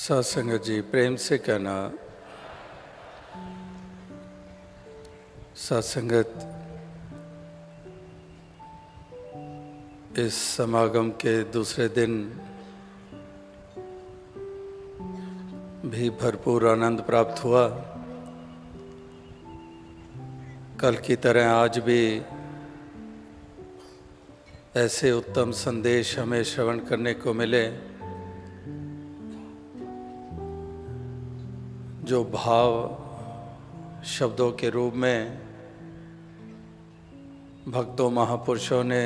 सत्संगत जी, प्रेम से कहना सत्संगत इस समागम के दूसरे दिन भी भरपूर आनंद प्राप्त हुआ। कल की तरह आज भी ऐसे उत्तम संदेश हमें श्रवण करने को मिले जो भाव शब्दों के रूप में भक्तों महापुरुषों ने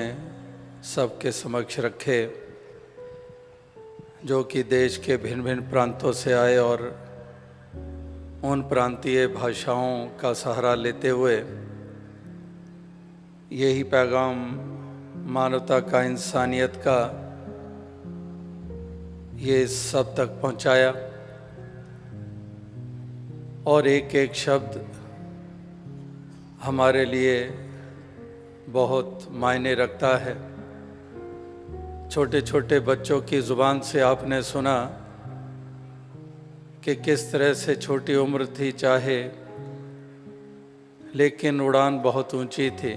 सबके समक्ष रखे, जो कि देश के भिन्न भिन्न प्रांतों से आए और उन प्रांतीय भाषाओं का सहारा लेते हुए यही पैगाम मानवता का, इंसानियत का ये सब तक पहुंचाया। और एक एक शब्द हमारे लिए बहुत मायने रखता है। छोटे छोटे बच्चों की ज़ुबान से आपने सुना कि किस तरह से छोटी उम्र थी चाहे, लेकिन उड़ान बहुत ऊंची थी,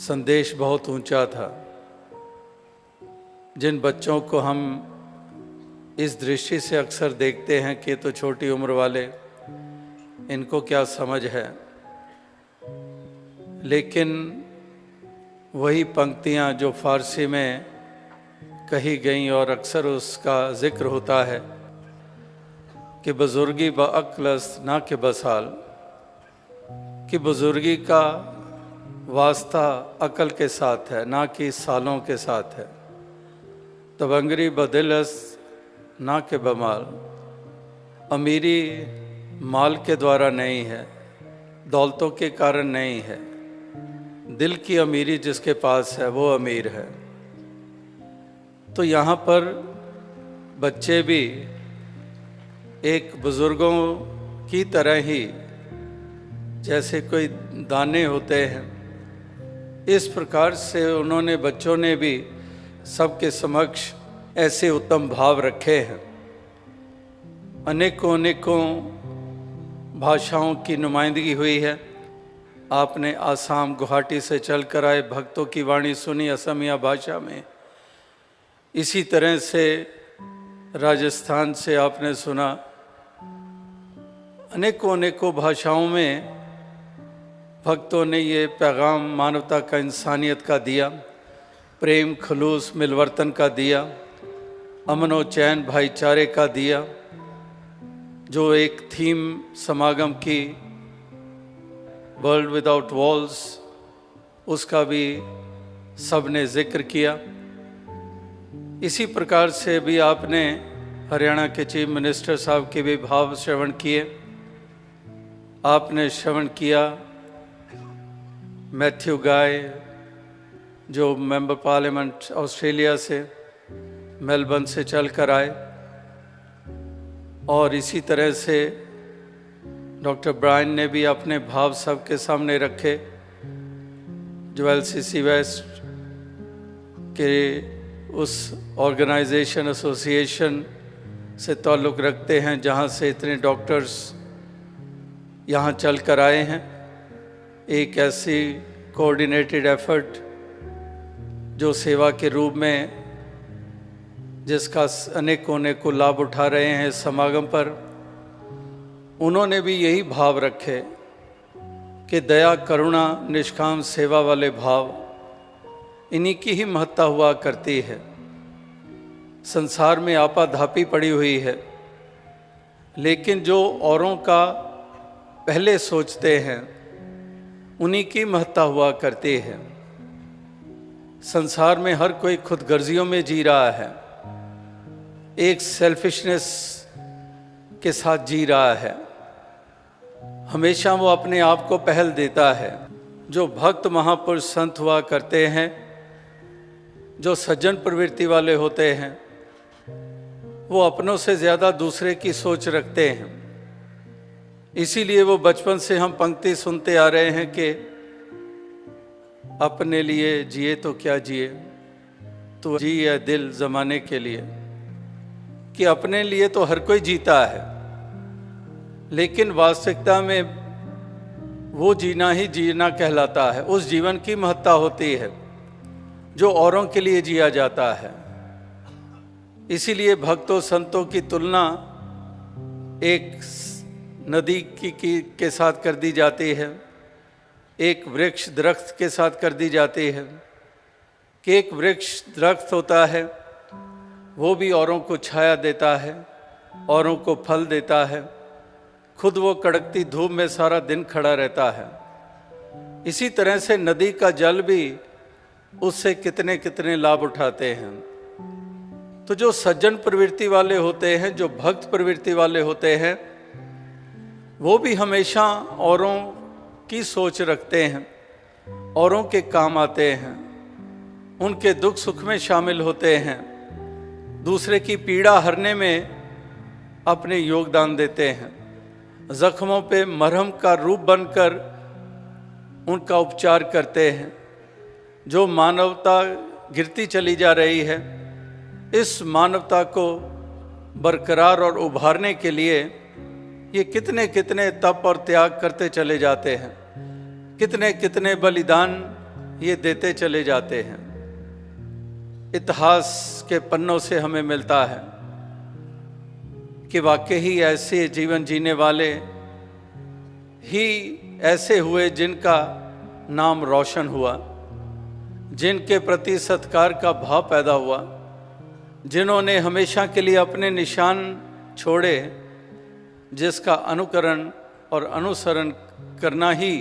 संदेश बहुत ऊंचा था। जिन बच्चों को हम इस दृष्टि से अक्सर देखते हैं कि तो छोटी उम्र वाले, इनको क्या समझ है, लेकिन वही पंक्तियां जो फारसी में कही गई और अक्सर उसका जिक्र होता है कि बुजुर्गी बअक्लस ना के बसाल, कि बुजुर्गी का वास्ता अकल के साथ है ना कि सालों के साथ है। तबंगरी बदिलस ना के बमाल, अमीरी माल के द्वारा नहीं है, दौलतों के कारण नहीं है, दिल की अमीरी जिसके पास है वो अमीर है। तो यहाँ पर बच्चे भी एक बुजुर्गों की तरह ही जैसे कोई दाने होते हैं, इस प्रकार से उन्होंने, बच्चों ने भी सबके समक्ष ऐसे उत्तम भाव रखे हैं। अनेकों अनेकों भाषाओं की नुमाइंदगी हुई है। आपने आसाम गुवाहाटी से चलकर आए भक्तों की वाणी सुनी असमिया भाषा में, इसी तरह से राजस्थान से आपने सुना। अनेकों अनेकों भाषाओं में भक्तों ने ये पैगाम मानवता का, इंसानियत का दिया, प्रेम खलूस मिलवर्तन का दिया, अमन और चैन भाईचारे का दिया। जो एक थीम समागम की वर्ल्ड विदाउट वॉल्स, उसका भी सबने जिक्र किया। इसी प्रकार से भी आपने हरियाणा के चीफ मिनिस्टर साहब के भी भाव श्रवण किए। आपने श्रवण किया मैथ्यू गाय, जो मेंबर पार्लियामेंट ऑस्ट्रेलिया से, मेलबर्न से चल कर आए। और इसी तरह से डॉक्टर ब्रायन ने भी अपने भाव सबके सामने रखे, जो एलसीसी वेस्ट के उस ऑर्गेनाइजेशन, एसोसिएशन से ताल्लुक़ रखते हैं जहां से इतने डॉक्टर्स यहां चल कर आए हैं। एक ऐसी कोऑर्डिनेटेड एफर्ट जो सेवा के रूप में, जिसका अनेकों अनेकों लाभ उठा रहे हैं इस समागम पर, उन्होंने भी यही भाव रखे कि दया, करुणा, निष्काम सेवा वाले भाव, इन्हीं की ही महत्ता हुआ करती है। संसार में आपाधापी पड़ी हुई है, लेकिन जो औरों का पहले सोचते हैं उन्हीं की महत्ता हुआ करती है। संसार में हर कोई खुदगर्जियों में जी रहा है, एक सेल्फिशनेस के साथ जी रहा है। हमेशा वो अपने आप को पहल देता है। जो भक्त महापुरुष संत हुआ करते हैं, जो सज्जन प्रवृत्ति वाले होते हैं, वो अपनों से ज़्यादा दूसरे की सोच रखते हैं। इसीलिए वो बचपन से हम पंक्ति सुनते आ रहे हैं कि अपने लिए जिए तो क्या जिए, तो जी है दिल ज़माने के लिए। कि अपने लिए तो हर कोई जीता है, लेकिन वास्तविकता में वो जीना ही जीना कहलाता है। उस जीवन की महत्ता होती है जो औरों के लिए जिया जाता है। इसीलिए भक्तों संतों की तुलना एक नदी के साथ कर दी जाती है, एक वृक्ष दरख्त के साथ कर दी जाती है कि एक वृक्ष दरख्त होता है, वो भी औरों को छाया देता है, औरों को फल देता है, खुद वो कड़कती धूप में सारा दिन खड़ा रहता है। इसी तरह से नदी का जल भी उससे कितने कितने लाभ उठाते हैं। तो जो सज्जन प्रवृत्ति वाले होते हैं, जो भक्त प्रवृत्ति वाले होते हैं, वो भी हमेशा औरों की सोच रखते हैं, औरों के काम आते हैं, उनके दुख सुख में शामिल होते हैं, दूसरे की पीड़ा हरने में अपने योगदान देते हैं, जख्मों पे मरहम का रूप बनकर उनका उपचार करते हैं। जो मानवता गिरती चली जा रही है, इस मानवता को बरकरार और उभारने के लिए ये कितने कितने तप और त्याग करते चले जाते हैं, कितने कितने बलिदान ये देते चले जाते हैं। इतिहास के पन्नों से हमें मिलता है कि वाकई ही ऐसे जीवन जीने वाले ही ऐसे हुए जिनका नाम रोशन हुआ, जिनके प्रति सत्कार का भाव पैदा हुआ, जिन्होंने हमेशा के लिए अपने निशान छोड़े, जिसका अनुकरण और अनुसरण करना ही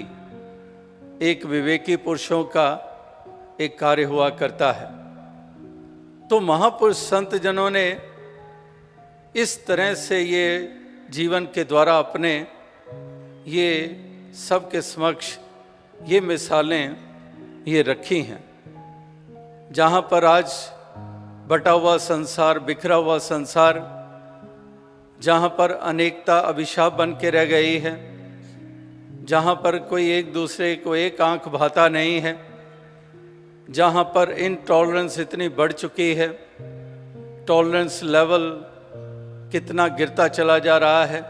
एक विवेकी पुरुषों का एक कार्य हुआ करता है। तो महापुरुष संत जनों ने इस तरह से ये जीवन के द्वारा अपने ये सबके समक्ष ये मिसालें ये रखी हैं। जहाँ पर आज बटा हुआ संसार, बिखरा हुआ संसार, जहाँ पर अनेकता अभिशाप बन के रह गई है, जहाँ पर कोई एक दूसरे को एक आंख भाता नहीं है, जहाँ पर इनटॉलरेंस इतनी बढ़ चुकी है, टॉलरेंस लेवल कितना गिरता चला जा रहा है,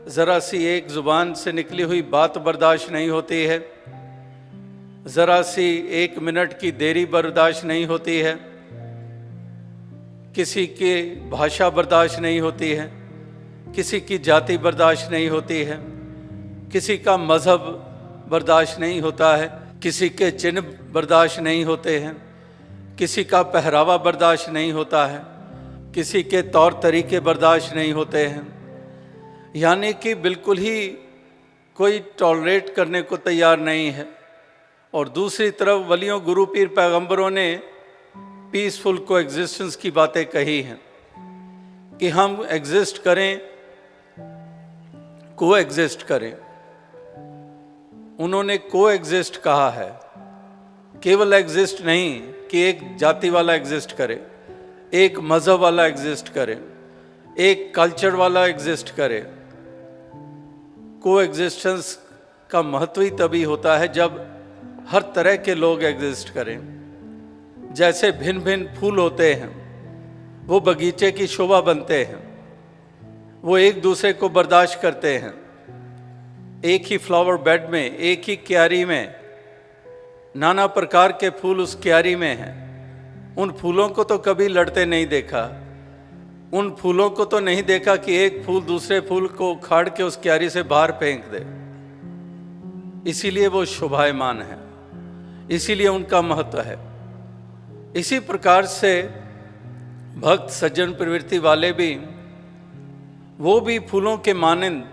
ज़रा सी एक ज़ुबान से निकली हुई बात बर्दाश्त नहीं होती है, ज़रा सी एक मिनट की देरी बर्दाश्त नहीं होती है, किसी की भाषा बर्दाश्त नहीं होती है, किसी की जाति बर्दाश्त नहीं होती है, किसी का मज़हब बर्दाश्त नहीं होता है, किसी के चिन्ह बर्दाश्त नहीं होते हैं, किसी का पहरावा बर्दाश्त नहीं होता है, किसी के तौर तरीके बर्दाश्त नहीं होते हैं। यानी कि बिल्कुल ही कोई टॉलरेट करने को तैयार नहीं है। और दूसरी तरफ वलियों, गुरु, पीर, पैगंबरों ने पीसफुल को एग्जिस्टेंस की बातें कही हैं कि हम एग्जिस्ट करें, को एग्जिस्ट करें। उन्होंने को एग्जिस्ट कहा है, केवल एग्जिस्ट नहीं कि एक जाति वाला एग्जिस्ट करे, एक मजहब वाला एग्जिस्ट करे, एक कल्चर वाला एग्जिस्ट करे। को एग्जिस्टेंस का महत्व ही तभी होता है जब हर तरह के लोग एग्जिस्ट करें। जैसे भिन्न भिन्न फूल होते हैं, वो बगीचे की शोभा बनते हैं, वो एक दूसरे को बर्दाश्त करते हैं। एक ही फ्लावर बेड में, एक ही क्यारी में नाना प्रकार के फूल उस क्यारी में हैं। उन फूलों को तो कभी लड़ते नहीं देखा, उन फूलों को तो नहीं देखा कि एक फूल दूसरे फूल को उखाड़ के उस क्यारी से बाहर फेंक दे। इसीलिए वो शोभायमान है, इसीलिए उनका महत्व है। इसी प्रकार से भक्त सज्जन प्रवृत्ति वाले भी, वो भी फूलों के मानंद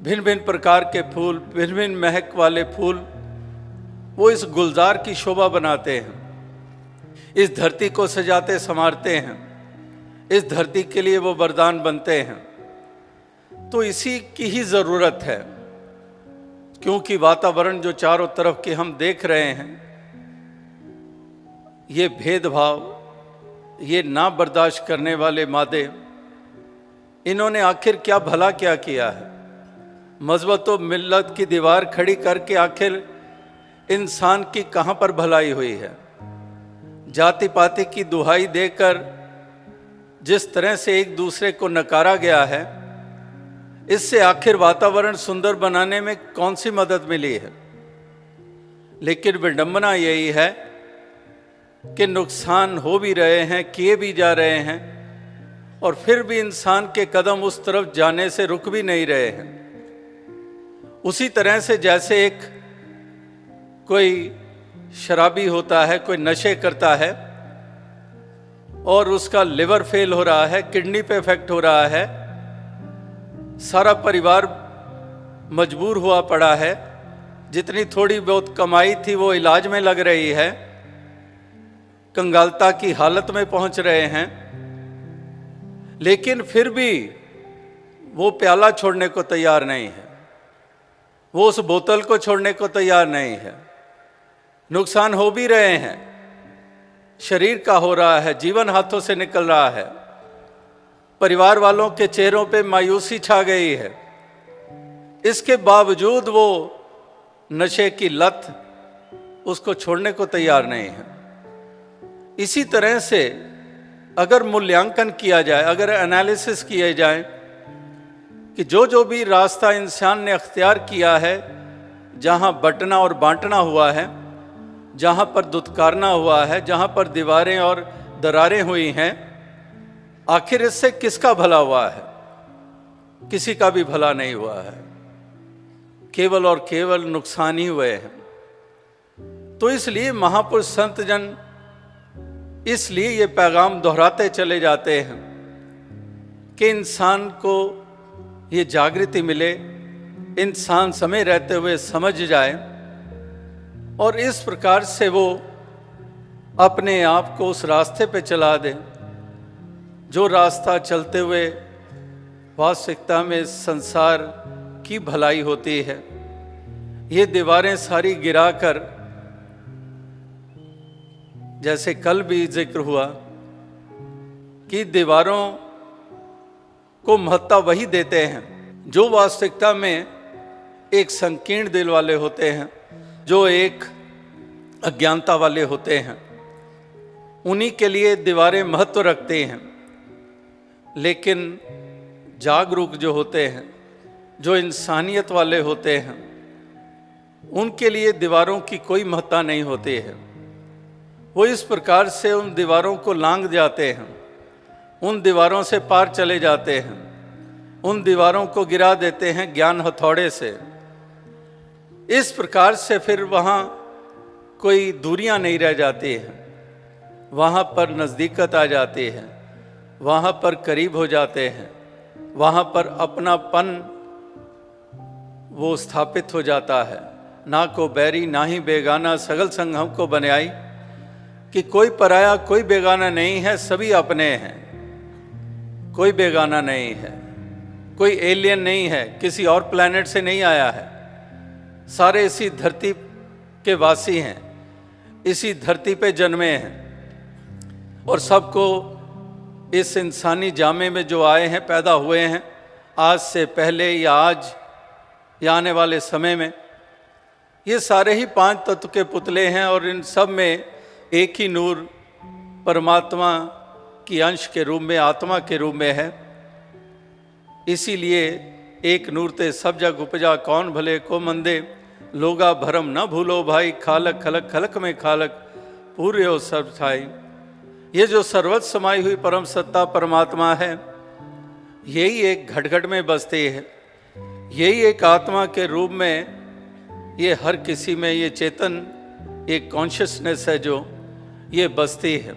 भिन्न भिन्न प्रकार के फूल, भिन्न भिन्न महक वाले फूल, वो इस गुलजार की शोभा बनाते हैं, इस धरती को सजाते संवारते हैं, इस धरती के लिए वो वरदान बनते हैं। तो इसी की ही ज़रूरत है, क्योंकि वातावरण जो चारों तरफ के हम देख रहे हैं, ये भेदभाव, ये ना बर्दाश्त करने वाले मादे, इन्होंने आखिर क्या भला क्या किया है? मज़बत व मिल्लत की दीवार खड़ी करके आखिर इंसान की कहाँ पर भलाई हुई है? जाति पाति की दुहाई देकर जिस तरह से एक दूसरे को नकारा गया है, इससे आखिर वातावरण सुंदर बनाने में कौन सी मदद मिली है। लेकिन विडंबना यही है कि नुकसान हो भी रहे हैं, किए भी जा रहे हैं, और फिर भी इंसान के कदम उस तरफ जाने से रुक भी नहीं रहे हैं। उसी तरह से जैसे एक कोई शराबी होता है, कोई नशे करता है और उसका लिवर फेल हो रहा है, किडनी पे इफेक्ट हो रहा है, सारा परिवार मजबूर हुआ पड़ा है, जितनी थोड़ी बहुत कमाई थी वो इलाज में लग रही है, कंगालता की हालत में पहुंच रहे हैं, लेकिन फिर भी वो प्याला छोड़ने को तैयार नहीं है, वो उस बोतल को छोड़ने को तैयार नहीं है। नुकसान हो भी रहे हैं, शरीर का हो रहा है, जीवन हाथों से निकल रहा है, परिवार वालों के चेहरों पे मायूसी छा गई है, इसके बावजूद वो नशे की लत उसको छोड़ने को तैयार नहीं है। इसी तरह से अगर मूल्यांकन किया जाए, अगर एनालिसिस किए जाए कि जो भी रास्ता इंसान ने अख्तियार किया है, जहां बंटना और बांटना हुआ है, जहां पर दुत्कारना हुआ है, जहां पर दीवारें और दरारें हुई हैं, आखिर इससे किसका भला हुआ है? किसी का भी भला नहीं हुआ है, केवल और केवल नुकसान ही हुए हैं। तो इसलिए महापुरुष संत जन इसलिए ये पैगाम दोहराते चले जाते हैं कि इंसान को ये जागृति मिले, इंसान समय रहते हुए समझ जाए और इस प्रकार से वो अपने आप को उस रास्ते पे चला दे जो रास्ता चलते हुए वास्तविकता में संसार की भलाई होती है। ये दीवारें सारी गिराकर, जैसे कल भी जिक्र हुआ कि दीवारों को महत्ता वही देते हैं जो वास्तविकता में एक संकीर्ण दिल वाले होते हैं, जो एक अज्ञानता वाले होते हैं, उन्हीं के लिए दीवारें महत्व रखती हैं। लेकिन जागरूक जो होते हैं, जो इंसानियत वाले होते हैं, उनके लिए दीवारों की कोई महत्ता नहीं होती है। वो इस प्रकार से उन दीवारों को लांघ जाते हैं, उन दीवारों से पार चले जाते हैं, उन दीवारों को गिरा देते हैं ज्ञान हथौड़े से। इस प्रकार से फिर वहाँ कोई दूरियां नहीं रह जाती हैं, वहाँ पर नज़दीकत आ जाती है, वहाँ पर करीब हो जाते हैं, वहाँ पर अपनापन वो स्थापित हो जाता है। ना को बैरी ना ही बेगाना, सगल संग हमको बनाई, कि कोई पराया कोई बेगाना नहीं है, सभी अपने हैं, कोई बेगाना नहीं है, कोई एलियन नहीं है, किसी और प्लैनेट से नहीं आया है, सारे इसी धरती के वासी हैं, इसी धरती पे जन्मे हैं और सबको इस इंसानी जामे में जो आए हैं, पैदा हुए हैं, आज से पहले या आज या आने वाले समय में, ये सारे ही 5 तत्व के पुतले हैं और इन सब में एक ही नूर परमात्मा की अंश के रूप में, आत्मा के रूप में है। इसीलिए एक नूर ते सब जग उपजा, कौन भले को मंदे, लोगा भरम न भूलो भाई, खालक खलक खलक में खालक, पूरे हो सर्व छाई। ये जो सर्वत्र समाई हुई परम सत्ता परमात्मा है, यही एक घट घट में बसती है, यही एक आत्मा के रूप में ये हर किसी में ये चेतन, एक कॉन्शियसनेस है जो ये बसती है।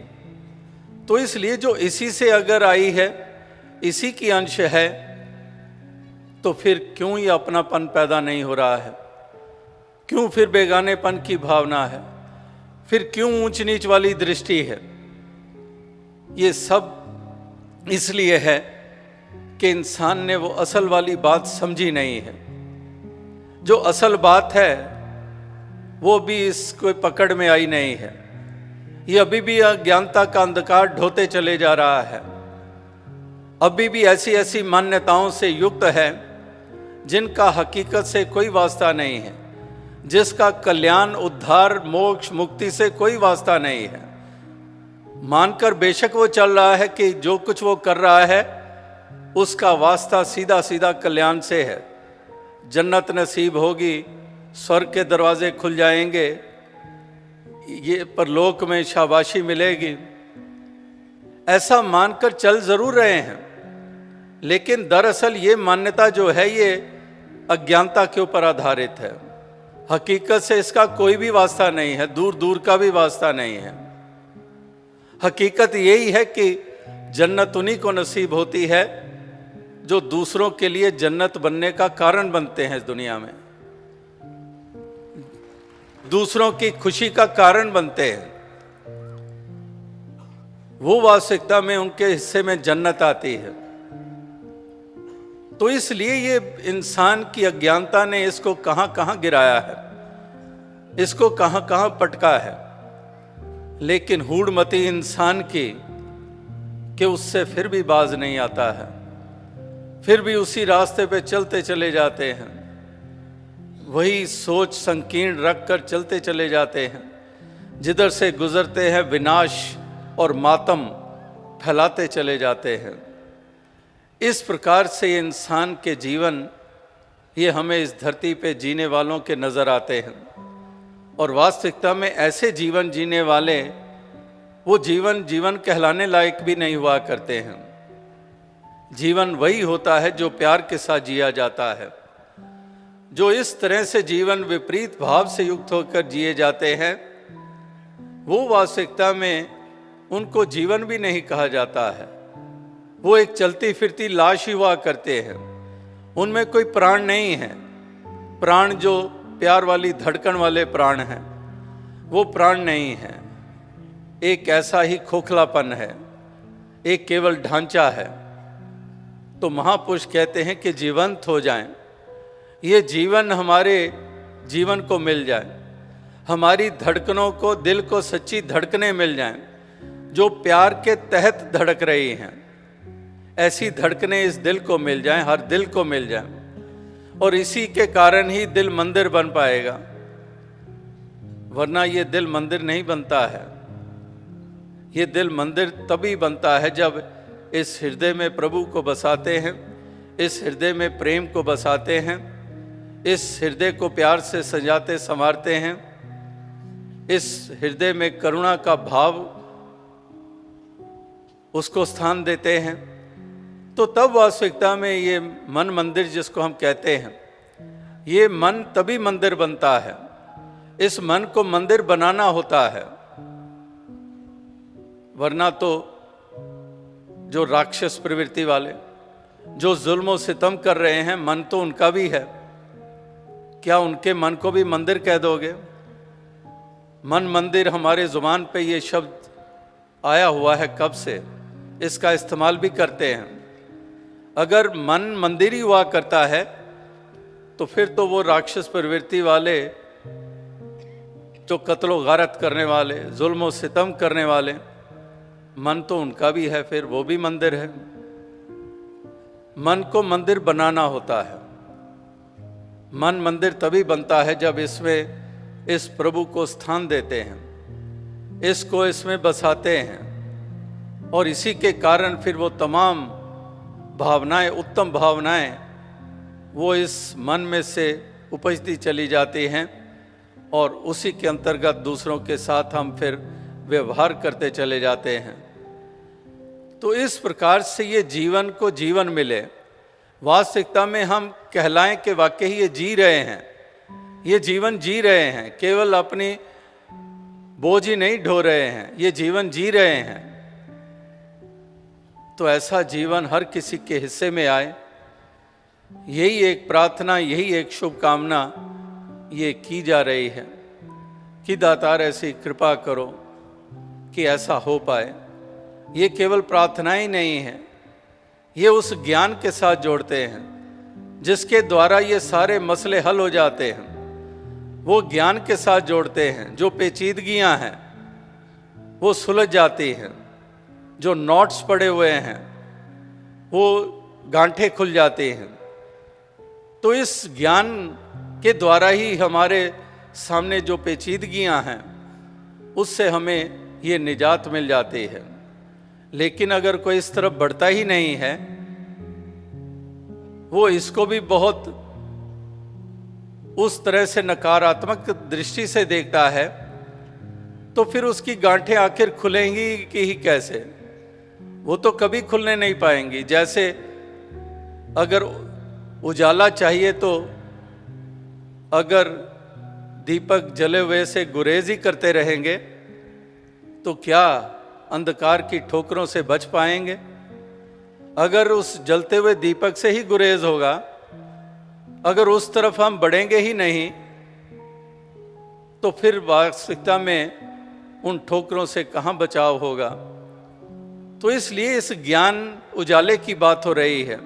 तो इसलिए जो इसी से अगर आई है, इसी की अंश है, तो फिर क्यों ये अपनापन पैदा नहीं हो रहा है? क्यों फिर बेगानेपन की भावना है? फिर क्यों ऊंच नीच वाली दृष्टि है? ये सब इसलिए है कि इंसान ने वो असल वाली बात समझी नहीं है। जो असल बात है वो भी इसको पकड़ में आई नहीं है। ये अभी भी अज्ञानता का अंधकार ढोते चले जा रहा है, अभी भी ऐसी ऐसी मान्यताओं से युक्त है जिनका हकीकत से कोई वास्ता नहीं है, जिसका कल्याण, उद्धार, मोक्ष, मुक्ति से कोई वास्ता नहीं है। मानकर बेशक वो चल रहा है कि जो कुछ वो कर रहा है उसका वास्ता सीधा सीधा कल्याण से है, जन्नत नसीब होगी, स्वर्ग के दरवाजे खुल जाएंगे, ये परलोक में शाबाशी मिलेगी, ऐसा मानकर चल जरूर रहे हैं। लेकिन दरअसल ये मान्यता जो है ये अज्ञानता के ऊपर आधारित है। हकीकत से इसका कोई भी वास्ता नहीं है, दूर दूर का भी वास्ता नहीं है। हकीकत यही है कि जन्नत उन्हीं को नसीब होती है जो दूसरों के लिए जन्नत बनने का कारण बनते हैं, इस दुनिया में दूसरों की खुशी का कारण बनते हैं। वो वास्तविकता में उनके हिस्से में जन्नत आती है। तो इसलिए ये इंसान की अज्ञानता ने इसको कहां कहां गिराया है, इसको कहां कहां पटका है। लेकिन हूढ़मती इंसान की कि उससे फिर भी बाज नहीं आता है, फिर भी उसी रास्ते पे चलते चले जाते हैं, वही सोच संकीर्ण रख कर चलते चले जाते हैं, जिधर से गुजरते हैं विनाश और मातम फैलाते चले जाते हैं। इस प्रकार से ये इंसान के जीवन ये हमें इस धरती पे जीने वालों के नज़र आते हैं। और वास्तविकता में ऐसे जीवन जीने वाले वो जीवन कहलाने लायक भी नहीं हुआ करते हैं। जीवन वही होता है जो प्यार के साथ जिया जाता है। जो इस तरह से जीवन विपरीत भाव से युक्त होकर जिए जाते हैं वो वास्तविकता में उनको जीवन भी नहीं कहा जाता है। वो एक चलती फिरती लाश ही हुआ करते हैं, उनमें कोई प्राण नहीं है। प्राण जो प्यार वाली धड़कन वाले प्राण हैं वो प्राण नहीं है, एक ऐसा ही खोखलापन है, एक केवल ढांचा है। तो महापुरुष कहते हैं कि जीवंत हो जाएं, ये जीवन हमारे जीवन को मिल जाए, हमारी धड़कनों को, दिल को सच्ची धड़कनें मिल जाएं जो प्यार के तहत धड़क रही हैं। ऐसी धड़कनें इस दिल को मिल जाएं, हर दिल को मिल जाएं, और इसी के कारण ही दिल मंदिर बन पाएगा, वरना ये दिल मंदिर नहीं बनता है। ये दिल मंदिर तभी बनता है जब इस हृदय में प्रभु को बसाते हैं, इस हृदय में प्रेम को बसाते हैं, इस हृदय को प्यार से सजाते संवारते हैं, इस हृदय में करुणा का भाव उसको स्थान देते हैं। तो तब वास्तविकता में ये मन मंदिर जिसको हम कहते हैं, ये मन तभी मंदिर बनता है। इस मन को मंदिर बनाना होता है, वरना तो जो राक्षस प्रवृत्ति वाले जो जुल्म सितम कर रहे हैं, मन तो उनका भी है, क्या उनके मन को भी मंदिर कह दोगे? मन मंदिर हमारे जुबान पे ये शब्द आया हुआ है कब से, इसका इस्तेमाल भी करते हैं। अगर मन मंदिर ही हुआ करता है तो फिर तो वो राक्षस प्रवृत्ति वाले जो कत्लो गारत करने वाले, जुल्म सितम करने वाले, मन तो उनका भी है, फिर वो भी मंदिर है। मन को मंदिर बनाना होता है। मन मंदिर तभी बनता है जब इसमें इस प्रभु को स्थान देते हैं, इसको इसमें बसाते हैं, और इसी के कारण फिर वो तमाम भावनाएं, उत्तम भावनाएं वो इस मन में से उपजती चली जाती हैं, और उसी के अंतर्गत दूसरों के साथ हम फिर व्यवहार करते चले जाते हैं। तो इस प्रकार से ये जीवन को जीवन मिले, वास्तविकता में हम कहलाएं कि वाकई ये जी रहे हैं, ये जीवन जी रहे हैं, केवल अपनी बोझ ही नहीं ढो रहे हैं, ये जीवन जी रहे हैं। तो ऐसा जीवन हर किसी के हिस्से में आए, यही एक प्रार्थना, यही एक शुभकामना ये की जा रही है कि दातार ऐसी कृपा करो कि ऐसा हो पाए। ये केवल प्रार्थना ही नहीं है, ये उस ज्ञान के साथ जोड़ते हैं जिसके द्वारा ये सारे मसले हल हो जाते हैं। वो ज्ञान के साथ जोड़ते हैं, जो पेचीदगियां हैं वो सुलझ जाती हैं, जो नोट्स पड़े हुए हैं वो गांठें खुल जाती हैं। तो इस ज्ञान के द्वारा ही हमारे सामने जो पेचीदगियां हैं उससे हमें ये निजात मिल जाती है। लेकिन अगर कोई इस तरफ बढ़ता ही नहीं है, वो इसको भी बहुत उस तरह से नकारात्मक दृष्टि से देखता है, तो फिर उसकी गांठें आखिर खुलेंगी कि ही कैसे? वो तो कभी खुलने नहीं पाएंगी। जैसे अगर उजाला चाहिए तो अगर दीपक जले हुए से गुरेज ही करते रहेंगे तो क्या अंधकार की ठोकरों से बच पाएंगे? अगर उस जलते हुए दीपक से ही गुरेज होगा, अगर उस तरफ हम बढ़ेंगे ही नहीं, तो फिर वास्तविकता में उन ठोकरों से कहां बचाव होगा? तो इसलिए इस ज्ञान उजाले की बात हो रही है,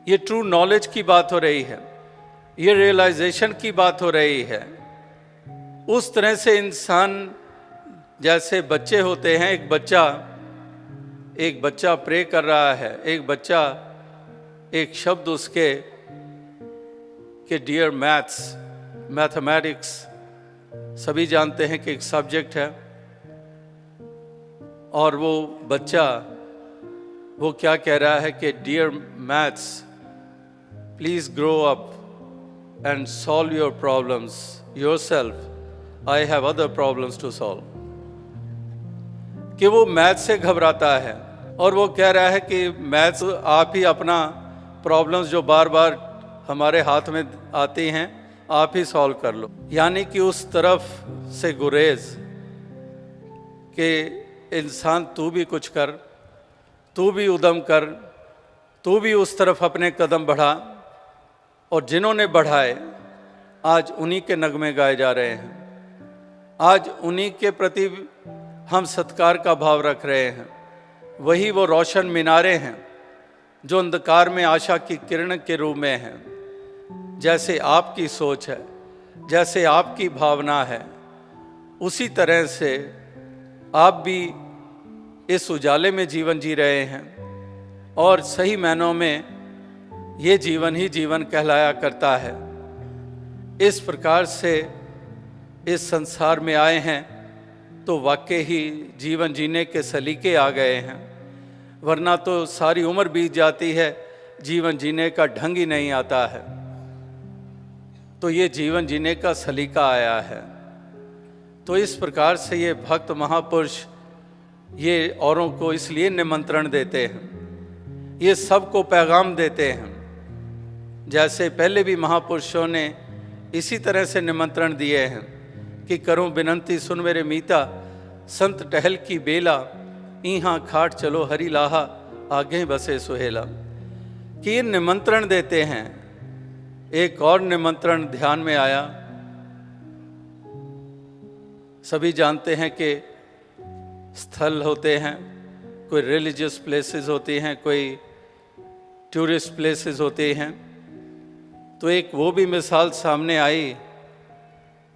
ये ट्रू नॉलेज की बात हो रही है, ये रियलाइजेशन की बात हो रही है। उस तरह से इंसान, जैसे बच्चे होते हैं, एक बच्चा प्रे कर रहा है, एक शब्द उसके कि डियर मैथमेटिक्स, सभी जानते हैं कि एक सब्जेक्ट है, और वो बच्चा वो क्या कह रहा है कि dear maths, please grow up and solve your problems yourself, I have other problems to solve. कि वो मैथ से घबराता है और वो कह रहा है कि मैथ्स आप ही अपना प्रॉब्लम्स जो बार बार हमारे हाथ में आती हैं, आप ही सॉल्व कर लो। यानी कि उस तरफ से गुरेज कि इंसान तू भी कुछ कर, तू भी उद्यम कर, तू भी उस तरफ अपने कदम बढ़ा। और जिन्होंने बढ़ाए आज उन्हीं के नगमे गाए जा रहे हैं, आज उन्हीं के प्रति हम सत्कार का भाव रख रहे हैं। वही वो रोशन मीनारे हैं जो अंधकार में आशा की किरण के रूप में हैं। जैसे आपकी सोच है, जैसे आपकी भावना है, उसी तरह से आप भी इस उजाले में जीवन जी रहे हैं, और सही मायनों में ये जीवन ही जीवन कहलाया करता है। इस प्रकार से इस संसार में आए हैं तो वाकई ही जीवन जीने के सलीके आ गए हैं, वरना तो सारी उम्र बीत जाती है, जीवन जीने का ढंग ही नहीं आता है। तो ये जीवन जीने का सलीका आया है। तो इस प्रकार से ये भक्त महापुरुष ये औरों को इसलिए निमंत्रण देते हैं, ये सबको पैगाम देते हैं। जैसे पहले भी महापुरुषों ने इसी तरह से निमंत्रण दिए हैं कि करूं बिनंती सुन मेरे मीता, संत टहल की बेला, इहाँ खाट चलो हरि लाहा, आगे बसे सुहेला। कि ये निमंत्रण देते हैं। एक और निमंत्रण ध्यान में आया। सभी जानते हैं कि स्थल होते हैं, कोई रिलीजियस प्लेसेस होती हैं, कोई टूरिस्ट प्लेसेस होती हैं। तो एक वो भी मिसाल सामने आई,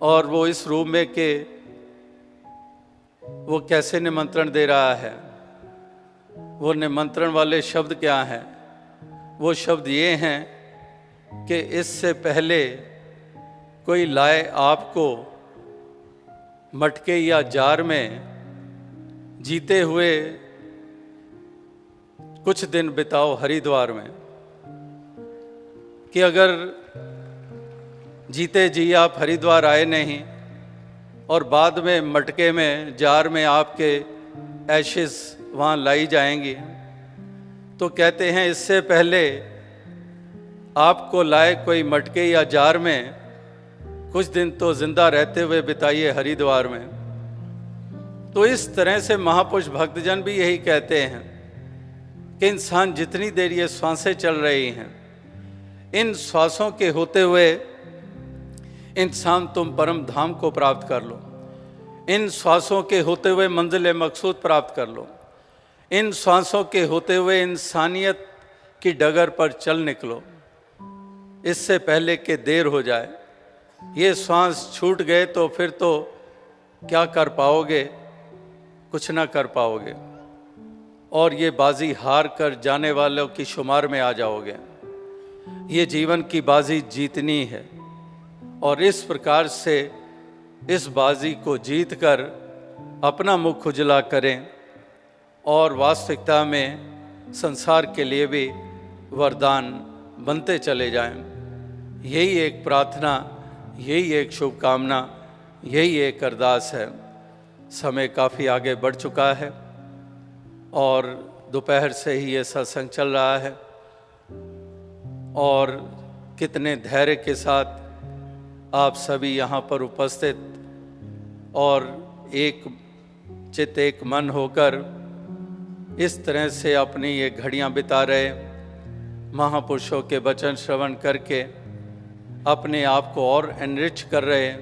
और वो इस रूप में कि वो कैसे निमंत्रण दे रहा है। वो निमंत्रण वाले शब्द क्या हैं? वो शब्द ये हैं कि इससे पहले कोई लाए आपको मटके या जार में, जीते हुए कुछ दिन बिताओ हरिद्वार में। कि अगर जीते जी आप हरिद्वार आए नहीं और बाद में मटके में, जार में आपके एशेस वहाँ लाई जाएंगी, तो कहते हैं इससे पहले आपको लाए कोई मटके या जार में कुछ दिन तो जिंदा रहते हुए बिताइए हरिद्वार में। तो इस तरह से महापुरुष भक्तजन भी यही कहते हैं कि इंसान जितनी देर ये श्वासें चल रही हैं, इन श्वासों के होते हुए इंसान तुम परम धाम को प्राप्त कर लो। इन श्वासों के होते हुए मंजिल मकसूद प्राप्त कर लो। इन श्वासों के होते हुए इंसानियत की डगर पर चल निकलो, इससे पहले कि देर हो जाए। ये श्वास छूट गए तो फिर तो क्या कर पाओगे? कुछ ना कर पाओगे, और ये बाजी हार कर जाने वालों की शुमार में आ जाओगे। ये जीवन की बाजी जीतनी है, और इस प्रकार से इस बाजी को जीतकर अपना मुख उजला करें और वास्तविकता में संसार के लिए भी वरदान बनते चले जाएं। यही एक प्रार्थना, यही एक शुभकामना, यही एक अरदास है। समय काफ़ी आगे बढ़ चुका है और दोपहर से ही ये सत्संग चल रहा है और कितने धैर्य के साथ आप सभी यहाँ पर उपस्थित और एक चित्त एक मन होकर इस तरह से अपनी ये घड़ियाँ बिता रहे, महापुरुषों के वचन श्रवण करके अपने आप को और एनरिच कर रहे,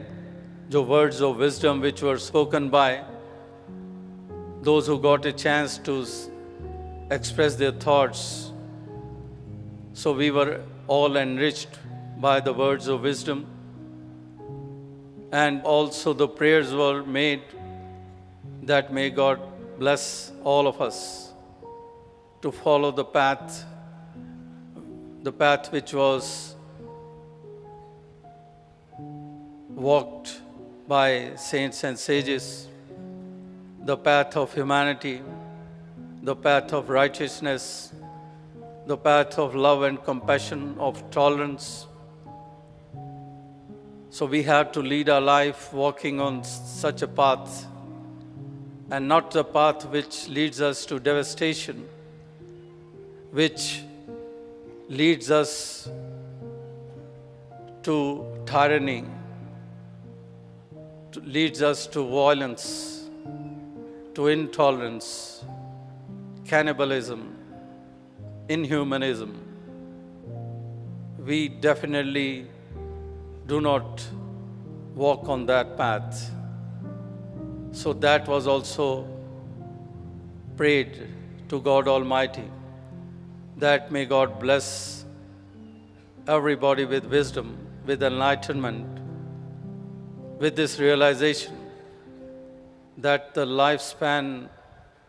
जो words of wisdom which were spoken by those who got a chance to express their thoughts. So we were all enriched by the words of wisdom, and also the prayers were made that may God bless all of us to follow the path which was walked by saints and sages, the path of humanity, the path of righteousness, the path of love and compassion, of tolerance. So we have to lead our life walking on such a path, and not the path which leads us to devastation, which leads us to tyranny, leads us to violence, to intolerance, cannibalism, inhumanism. We definitely do not walk on that path. So that was also prayed to God Almighty, that may God bless everybody with wisdom, with enlightenment, with this realization that the lifespan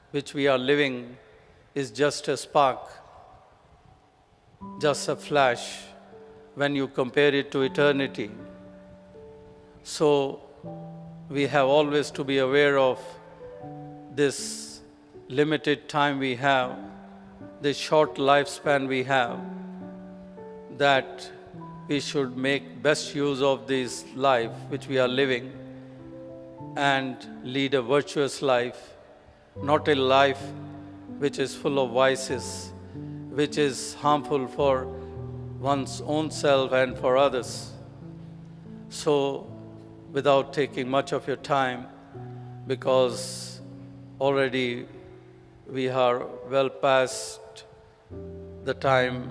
which we are living is just a spark, just a flash when you compare it to eternity. So we have always to be aware of this limited time we have, this short lifespan we have, that we should make best use of this life which we are living and lead a virtuous life, not a life which is full of vices, which is harmful for one's own self and for others. So, without taking much of your time, because already we are well past the time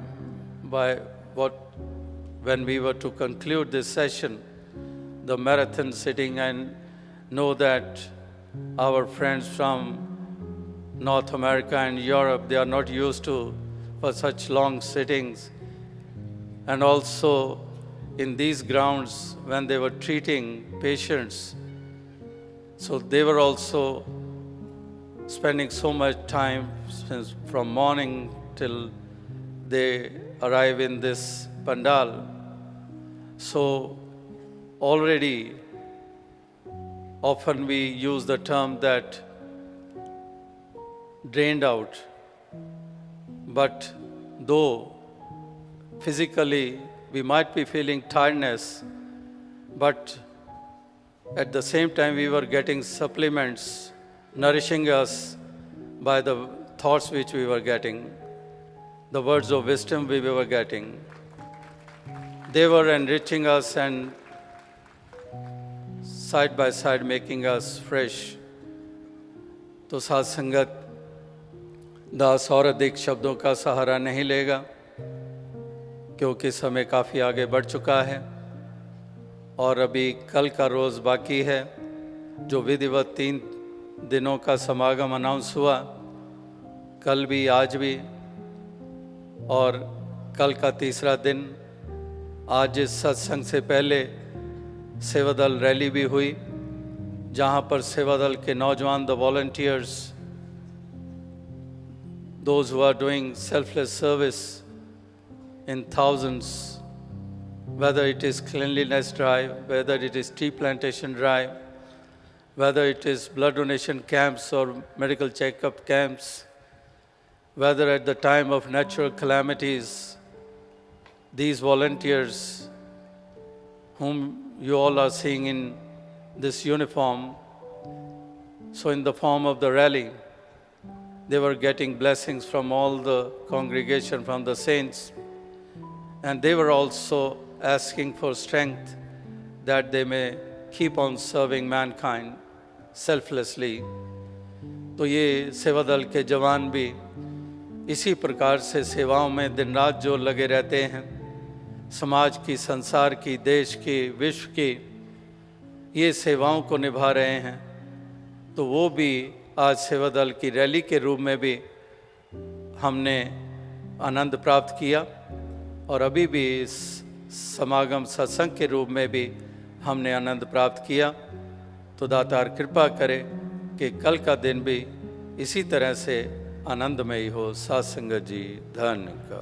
when we were to conclude this session, the marathon sitting, and know that our friends from North America and Europe, they are not used to for such long sittings. And also in these grounds, when they were treating patients, so they were also spending so much time from morning till they arrive in this pandal. So already often we use the term that drained out, but though physically we might be feeling tiredness, but at the same time we were getting supplements nourishing us by the thoughts which we were getting, the words of wisdom we were getting. They were enriching us and side by side making us fresh. तो साथ संगत दास और अधिक शब्दों का सहारा नहीं लेगा, क्योंकि समय काफ़ी आगे बढ़ चुका है और अभी कल का रोज़ बाकी है, जो विधिवत 3 दिनों का समागम अनाउंस हुआ, कल भी आज भी, और कल का तीसरा दिन। आज इस सत्संग से पहले सेवादल रैली भी हुई, जहाँ पर सेवादल के नौजवान, the volunteers, those who are doing selfless service in thousands, whether it is cleanliness drive, whether it is tree plantation drive, whether it is blood donation camps or medical checkup camps, whether at the time of natural calamities, these volunteers whom you all are seeing in this uniform, so in the form of the rally, they were getting blessings from all the congregation, from the saints, and they were also asking for strength that they may keep on serving mankind selflessly. तो ये सेवा दल के जवान भी इसी प्रकार से सेवाओं में दिन रात जो लगे रहते हैं, समाज की, संसार की, देश की, विश्व की ये सेवाओं को निभा रहे हैं। तो वो भी आज सेवा दल की रैली के रूप में भी हमने आनंद प्राप्त किया और अभी भी इस समागम सत्संग के रूप में भी हमने आनंद प्राप्त किया। तो दातार कृपा करे कि कल का दिन भी इसी तरह से आनंदमयी हो। साथ संगत जी धन्य का।